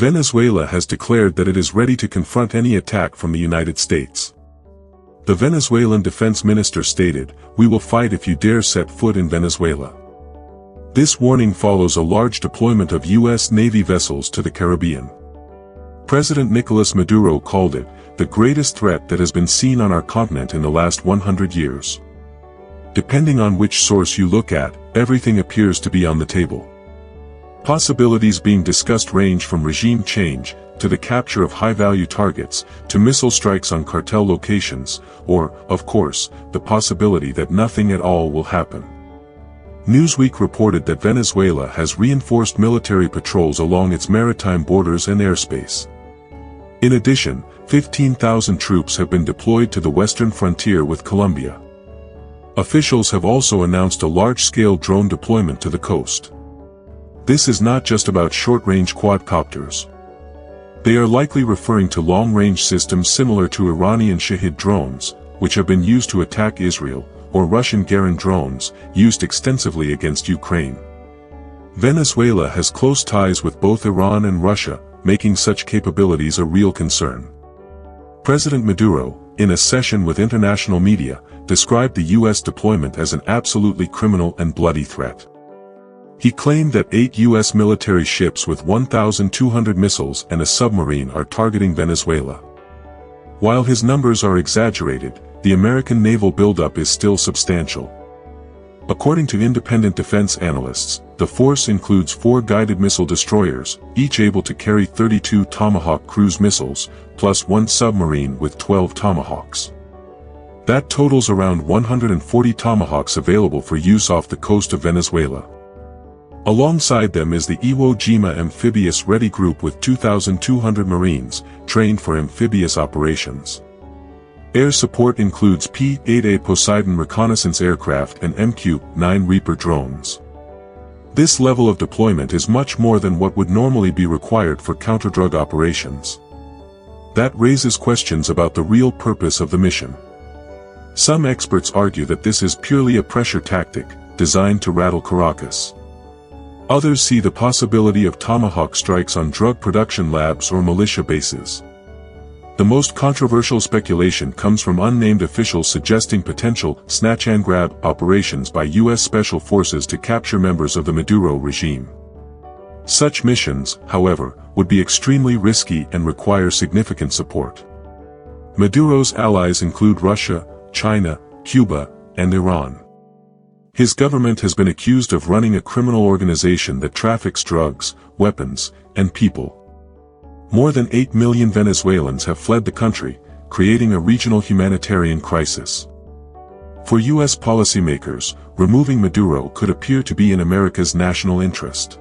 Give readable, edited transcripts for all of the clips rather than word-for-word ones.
Venezuela has declared that it is ready to confront any attack from the United States. The Venezuelan defense minister stated, "We will fight if you dare set foot in Venezuela." This warning follows a large deployment of U.S. Navy vessels to the Caribbean. President Nicolás Maduro called it, "the greatest threat that has been seen on our continent in the last 100 years." Depending on which source you look at, everything appears to be on the table. Possibilities being discussed range from regime change, to the capture of high-value targets, to missile strikes on cartel locations, or, of course, the possibility that nothing at all will happen. Newsweek reported that Venezuela has reinforced military patrols along its maritime borders and airspace. In addition, 15,000 troops have been deployed to the western frontier with Colombia. Officials have also announced a large-scale drone deployment to the coast. This is not just about short-range quadcopters. They are likely referring to long-range systems similar to Iranian Shahid drones, which have been used to attack Israel, or Russian Garand drones, used extensively against Ukraine. Venezuela has close ties with both Iran and Russia, making such capabilities a real concern. President Maduro, in a session with international media, described the U.S. deployment as an absolutely criminal and bloody threat. He claimed that 8 U.S. military ships with 1,200 missiles and a submarine are targeting Venezuela. While his numbers are exaggerated, the American naval buildup is still substantial. According to independent defense analysts, the force includes 4 guided missile destroyers, each able to carry 32 Tomahawk cruise missiles, plus 1 submarine with 12 Tomahawks. That totals around 140 Tomahawks available for use off the coast of Venezuela. Alongside them is the Iwo Jima Amphibious Ready Group with 2,200 Marines, trained for amphibious operations. Air support includes P-8A Poseidon reconnaissance aircraft and MQ-9 Reaper drones. This level of deployment is much more than what would normally be required for counter-drug operations. That raises questions about the real purpose of the mission. Some experts argue that this is purely a pressure tactic, designed to rattle Caracas. Others see the possibility of Tomahawk strikes on drug production labs or militia bases. The most controversial speculation comes from unnamed officials suggesting potential snatch-and-grab operations by U.S. Special Forces to capture members of the Maduro regime. Such missions, however, would be extremely risky and require significant support. Maduro's allies include Russia, China, Cuba, and Iran. His government has been accused of running a criminal organization that traffics drugs, weapons, and people. More than 8 million Venezuelans have fled the country, creating a regional humanitarian crisis. For U.S. policymakers, removing Maduro could appear to be in America's national interest.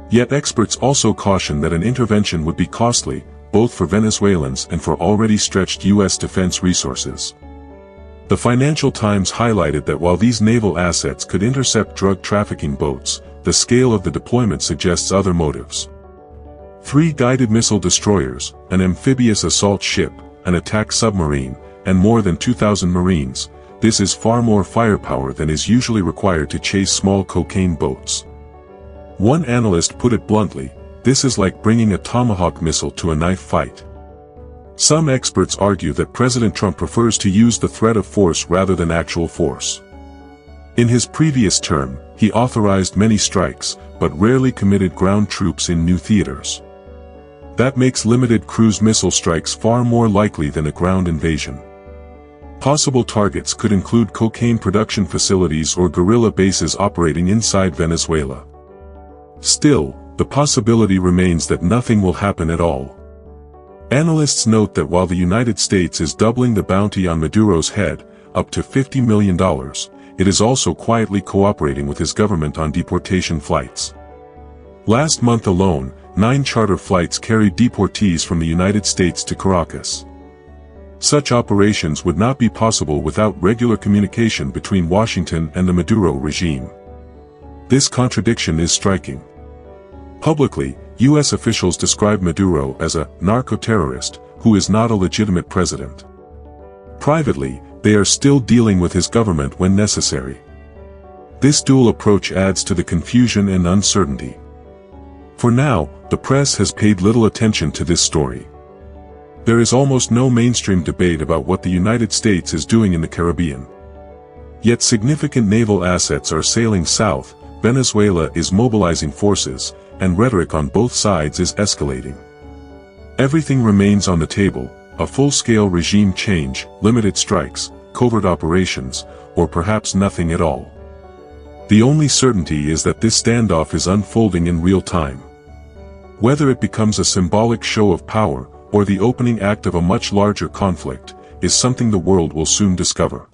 Yet experts also caution that an intervention would be costly, both for Venezuelans and for already stretched U.S. defense resources. The Financial Times highlighted that while these naval assets could intercept drug trafficking boats, the scale of the deployment suggests other motives. 3 guided missile destroyers, an amphibious assault ship, an attack submarine, and more than 2,000 Marines, this is far more firepower than is usually required to chase small cocaine boats. One analyst put it bluntly, this is like bringing a Tomahawk missile to a knife fight. Some experts argue that President Trump prefers to use the threat of force rather than actual force. In his previous term, he authorized many strikes, but rarely committed ground troops in new theaters. That makes limited cruise missile strikes far more likely than a ground invasion. Possible targets could include cocaine production facilities or guerrilla bases operating inside Venezuela. Still, the possibility remains that nothing will happen at all. Analysts note that while the United States is doubling the bounty on Maduro's head, up to $50 million, it is also quietly cooperating with his government on deportation flights. Last month alone, 9 charter flights carried deportees from the United States to Caracas. Such operations would not be possible without regular communication between Washington and the Maduro regime. This contradiction is striking. Publicly, U.S. officials describe Maduro as a narco-terrorist who is not a legitimate president. Privately, they are still dealing with his government when necessary. This dual approach adds to the confusion and uncertainty. For now, the press has paid little attention to this story. There is almost no mainstream debate about what the United States is doing in the Caribbean. Yet significant naval assets are sailing south, Venezuela is mobilizing forces, and rhetoric on both sides is escalating. Everything remains on the table: a full-scale regime change, limited strikes, covert operations, or perhaps nothing at all. The only certainty is that this standoff is unfolding in real time. Whether it becomes a symbolic show of power, or the opening act of a much larger conflict, is something the world will soon discover.